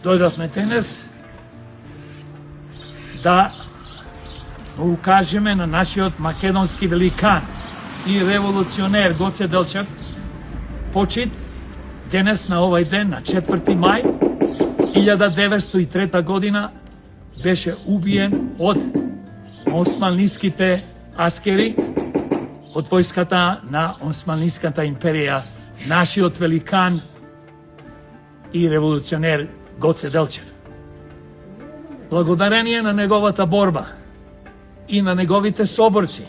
дојдовме денес да му укажеме на нашиот македонски великан и револуционер Гоце Делчев почит денес на овај ден, на 4. мај 1903 година, беше убиен од османлиските аскери, од војската на Османлиската империја, нашиот великан и револуционер Гоце Делчев. Благодарение на неговата борба и на неговите соборци,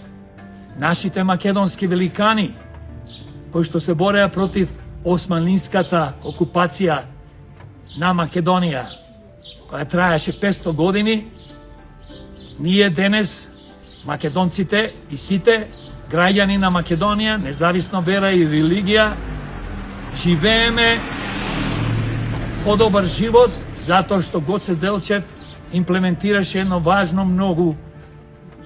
нашите македонски великани, кои што се бореа против османлиската окупација на Македонија, која траеше 500 години, ние денес, македонците и сите граѓани на Македонија, независно вера и религија, живееме подобар живот, затоа што Гоце Делчев имплементираше едно важно многу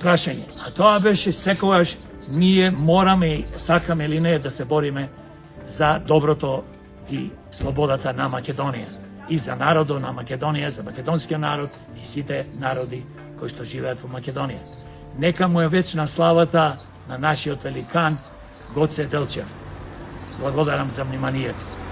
прашање. А тоа беше секогаш ние мораме и сакаме или не да се бориме за доброто и слободата на Македонија. И за народот на Македонија, за македонскиот народ и сите народи кои што живеат во Македонија. Нека му е вечна славата на нашиот великан Гоце Делчев. Благодарам за вниманието.